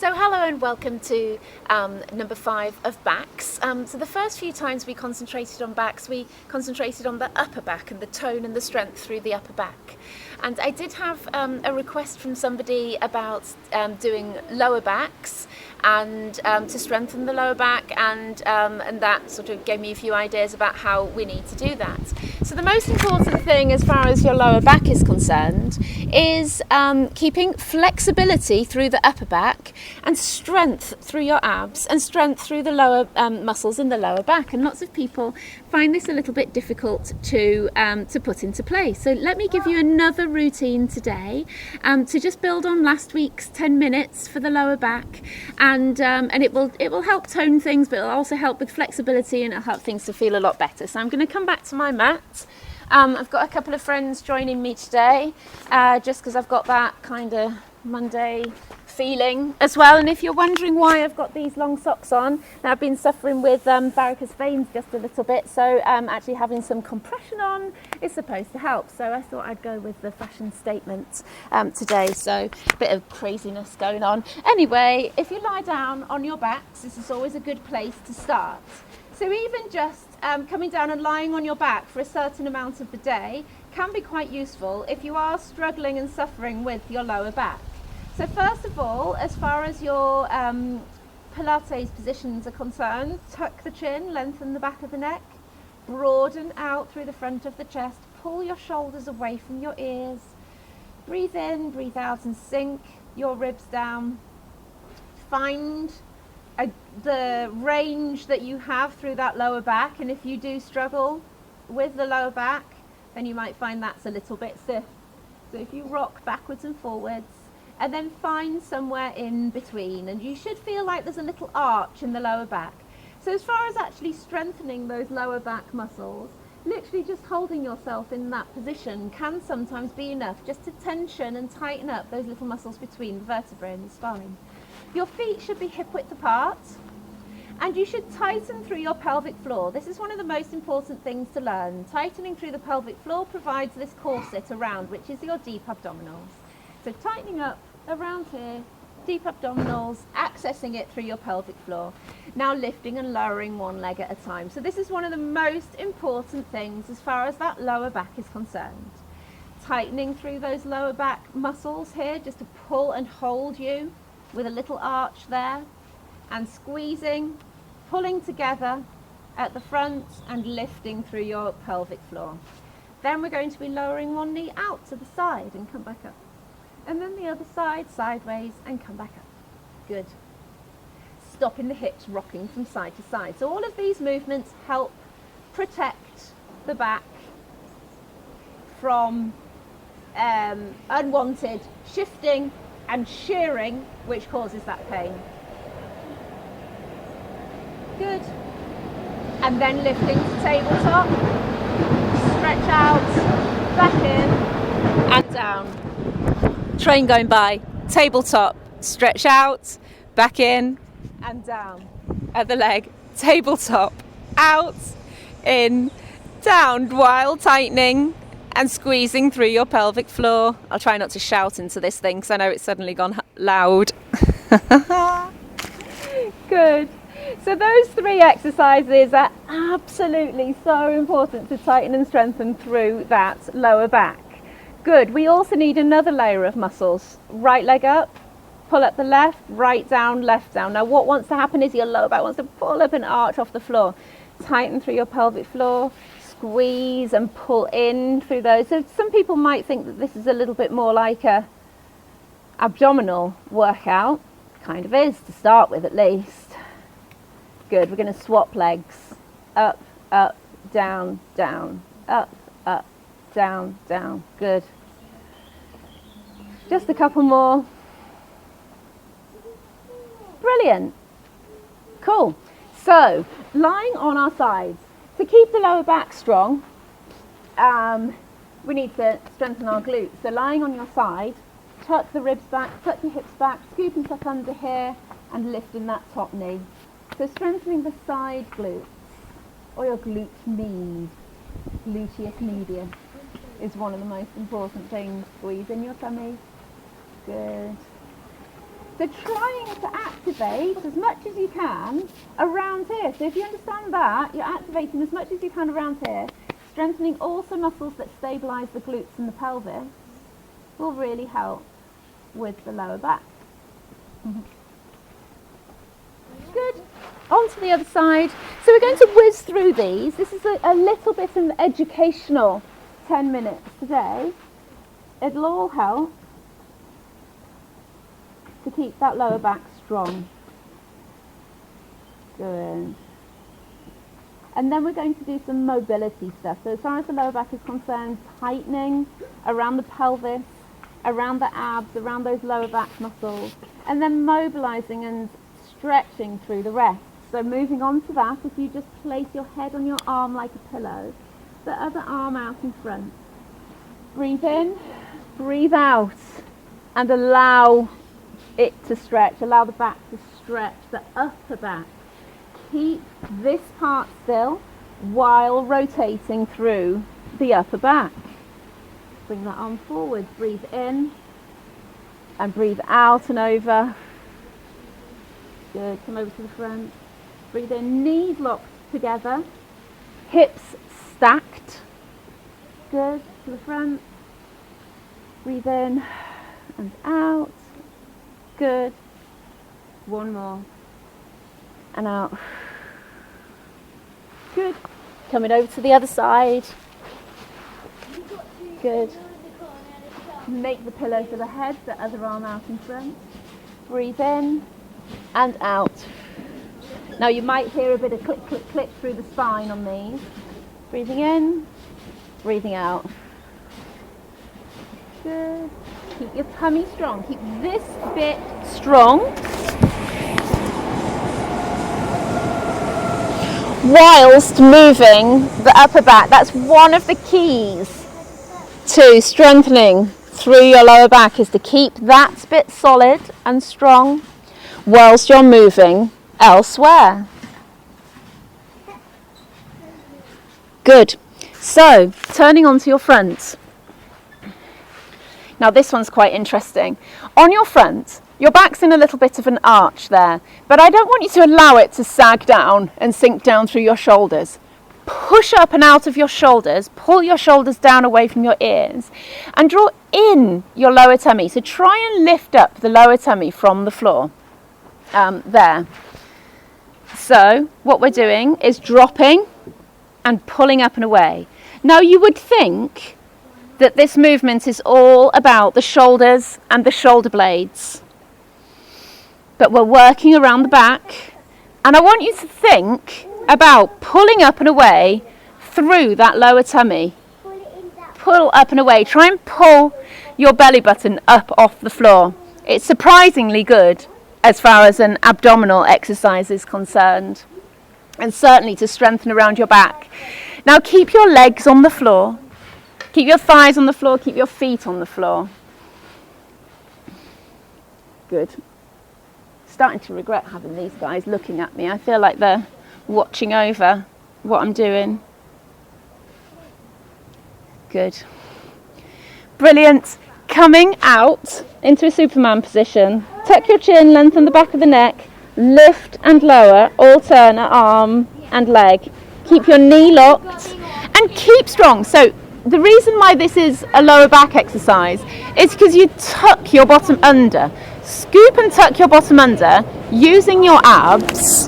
So hello and welcome to number 5 of backs. So the first few times we concentrated on backs, we concentrated on the upper back and the tone and the strength through the upper back. And I did have a request from somebody about doing lower backs and to strengthen the lower back, and that sort of gave me a few ideas about how we need to do that. So the most important thing as far as your lower back is concerned is keeping flexibility through the upper back and strength through your abs and strength through the lower muscles in the lower back. And lots of people find this a little bit difficult to put into place. So let me give you another routine today to just build on last week's 10 minutes for the lower back, and it will help tone things, but it'll also help with flexibility and it'll help things to feel a lot better. So I'm going to come back to my mat. I've got a couple of friends joining me today, just because I've got that kind of Monday feeling as well. And if you're wondering why I've got these long socks on, now I've been suffering with varicose veins just a little bit, so actually having some compression on is supposed to help. So I thought I'd go with the fashion statement today, so a bit of craziness going on. Anyway, if you lie down on your backs, this is always a good place to start. So even just coming down and lying on your back for a certain amount of the day can be quite useful if you are struggling and suffering with your lower back. So first of all, as far as your Pilates positions are concerned, tuck the chin, lengthen the back of the neck, broaden out through the front of the chest, pull your shoulders away from your ears, breathe in, breathe out and sink your ribs down. Find the range that you have through that lower back, and if you do struggle with the lower back, then you might find that's a little bit stiff. So if you rock backwards and forwards, and then find somewhere in between, and you should feel like there's a little arch in the lower back. So as far as actually strengthening those lower back muscles, literally just holding yourself in that position can sometimes be enough just to tension and tighten up those little muscles between the vertebrae and the spine. Your feet should be hip width apart, and you should tighten through your pelvic floor. This is one of the most important things to learn. Tightening through the pelvic floor provides this corset around, which is your deep abdominals. So tightening up around here, deep abdominals, accessing it through your pelvic floor. Now lifting and lowering one leg at a time. So this is one of the most important things as far as that lower back is concerned. Tightening through those lower back muscles here, just to pull and hold you with a little arch there, and squeezing, pulling together at the front and lifting through your pelvic floor. Then we're going to be lowering one knee out to the side and come back up. And then the other side, sideways, and come back up. Good. Stopping the hips, rocking from side to side. So all of these movements help protect the back from unwanted shifting and shearing, which causes that pain. Good. And then lifting to tabletop, stretch out, back in, and down. Train going by, tabletop, stretch out, back in, and down. Other leg, tabletop, out, in, down, while tightening and squeezing through your pelvic floor. I'll try not to shout into this thing because I know it's suddenly gone loud. Good. So those 3 exercises are absolutely so important to tighten and strengthen through that lower back. Good. We also need another layer of muscles. Right leg up, pull up the left, right down, left down. Now what wants to happen is your lower back wants to pull up and arch off the floor. Tighten through your pelvic floor, squeeze and pull in through those. So some people might think that this is a little bit more like a abdominal workout. Kind of is to start with, at least. Good. We're going to swap legs. Up, up, down, down, up, up, down, down. Good. Just a couple more. Brilliant. Cool. So, lying on our sides. To keep the lower back strong, we need to strengthen our glutes. So lying on your side, tuck the ribs back, tuck your hips back, scooping tuck under here, and lifting that top knee. So strengthening the side glutes, or your glute med, gluteus medius, is one of the most important things. Squeeze in your tummy. Good. So trying to activate as much as you can around here. So if you understand that, you're activating as much as you can around here, strengthening also muscles that stabilise the glutes and the pelvis will really help with the lower back. Good. On to the other side. So we're going to whiz through these. This is a little bit of an educational 10 minutes today. It'll all help to keep that lower back strong. Good. And then we're going to do some mobility stuff. So as far as the lower back is concerned, tightening around the pelvis, around the abs, around those lower back muscles, and then mobilising and stretching through the rest. So moving on to that, if you just place your head on your arm like a pillow, the other arm out in front. Breathe in, breathe out, and allow it to stretch. Allow the back to stretch, the upper back. Keep this part still while rotating through the upper back. Bring that arm forward, breathe in, and breathe out and over. Good, come over to the front. Breathe in, knees locked together, hips stacked. Good, to the front. Breathe in and out. Good. One more. And out. Good. Coming over to the other side. Good. Make the pillow for the head, the other arm out in front. Breathe in and out. Now you might hear a bit of click, click, click through the spine on these. Breathing in, breathing out. Good. Keep your tummy strong. Keep this bit strong. Whilst moving the upper back. That's one of the keys to strengthening through your lower back, is to keep that bit solid and strong whilst you're moving elsewhere. Good. So, turning onto your front. Now this one's quite interesting. On your front, your back's in a little bit of an arch there, but I don't want you to allow it to sag down and sink down through your shoulders. Push up and out of your shoulders, pull your shoulders down away from your ears, and draw in your lower tummy. So try and lift up the lower tummy from the floor. There. So what we're doing is dropping and pulling up and away. Now you would think that this movement is all about the shoulders and the shoulder blades. But we're working around the back, and I want you to think about pulling up and away through that lower tummy. Pull up and away. Try and pull your belly button up off the floor. It's surprisingly good as far as an abdominal exercise is concerned, and certainly to strengthen around your back. Now keep your legs on the floor. Keep your thighs on the floor, keep your feet on the floor. Good. Starting to regret having these guys looking at me. I feel like they're watching over what I'm doing. Good. Brilliant. Coming out into a Superman position. Tuck your chin, lengthen the back of the neck, lift and lower, alternate arm and leg. Keep your knee locked and keep strong. So the reason why this is a lower back exercise is because you tuck your bottom under. Scoop and tuck your bottom under using your abs.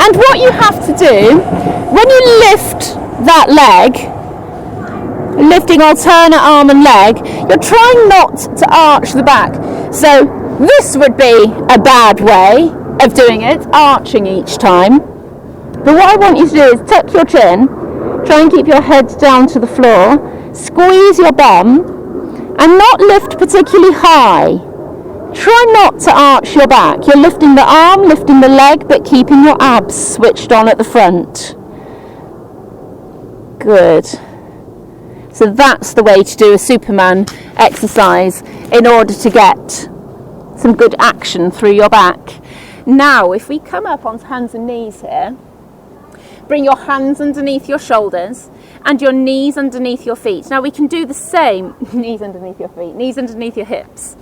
And what you have to do, when you lift that leg, lifting alternate arm and leg, you're trying not to arch the back. So this would be a bad way of doing it, arching each time. But what I want you to do is tuck your chin, try and keep your head down to the floor, squeeze your bum, and not lift particularly high. Try not to arch your back. You're lifting the arm, lifting the leg, but keeping your abs switched on at the front. Good. So that's the way to do a Superman exercise in order to get some good action through your back. Now, if we come up onto hands and knees here, bring your hands underneath your shoulders and your knees underneath your feet. Now we can do the same, knees underneath your feet, knees underneath your hips.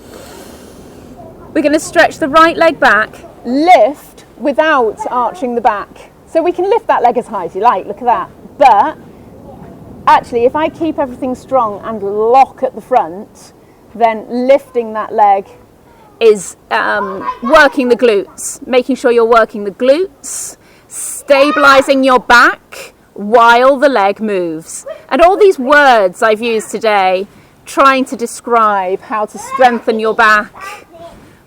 We're going to stretch the right leg back, lift without arching the back. So we can lift that leg as high as you like, look at that. But actually, if I keep everything strong and lock at the front, then lifting that leg is working the glutes, making sure you're working the glutes, stabilizing your back while the leg moves. And all these words I've used today, trying to describe how to strengthen your back,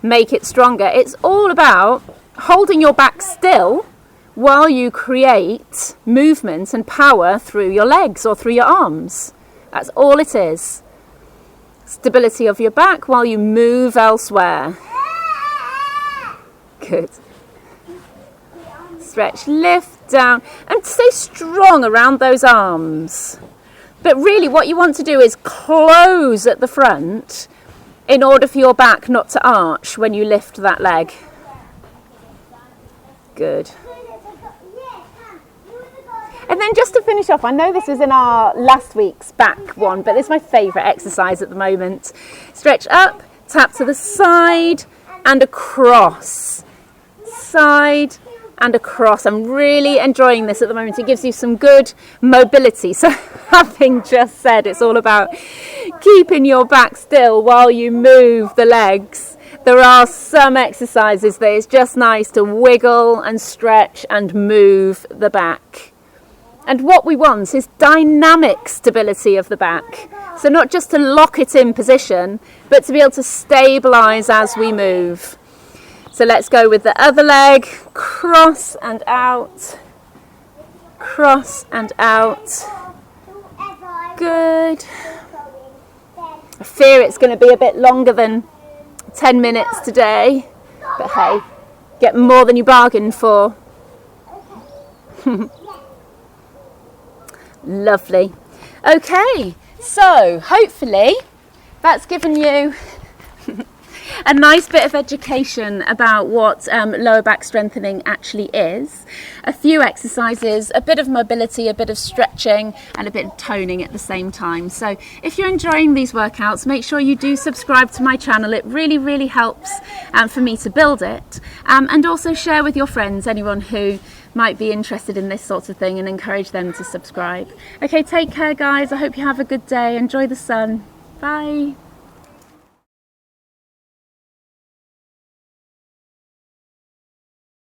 make it stronger, it's all about holding your back still while you create movement and power through your legs or through your arms. That's all it is. Stability of your back while you move elsewhere. Good. Stretch, lift, down, and stay strong around those arms. But really what you want to do is close at the front in order for your back not to arch when you lift that leg. Good. And then just to finish off, I know this was in our last week's back one, but this is my favourite exercise at the moment. Stretch up, tap to the side and across. Side and across. I'm really enjoying this at the moment. It gives you some good mobility. So having just said it's all about keeping your back still while you move the legs, there are some exercises that it's just nice to wiggle and stretch and move the back. And what we want is dynamic stability of the back. So not just to lock it in position, but to be able to stabilise as we move. So let's go with the other leg. Cross and out. Cross and out. Good. I fear it's going to be a bit longer than 10 minutes today. But hey, get more than you bargained for. Lovely. Okay, so hopefully that's given you a nice bit of education about what lower back strengthening actually is. A few exercises, a bit of mobility, a bit of stretching and a bit of toning at the same time. So if you're enjoying these workouts, make sure you do subscribe to my channel. It really helps for me to build it, and also share with your friends, anyone who might be interested in this sort of thing, and encourage them to subscribe. Okay, take care guys. I hope you have a good day. Enjoy the sun. Bye.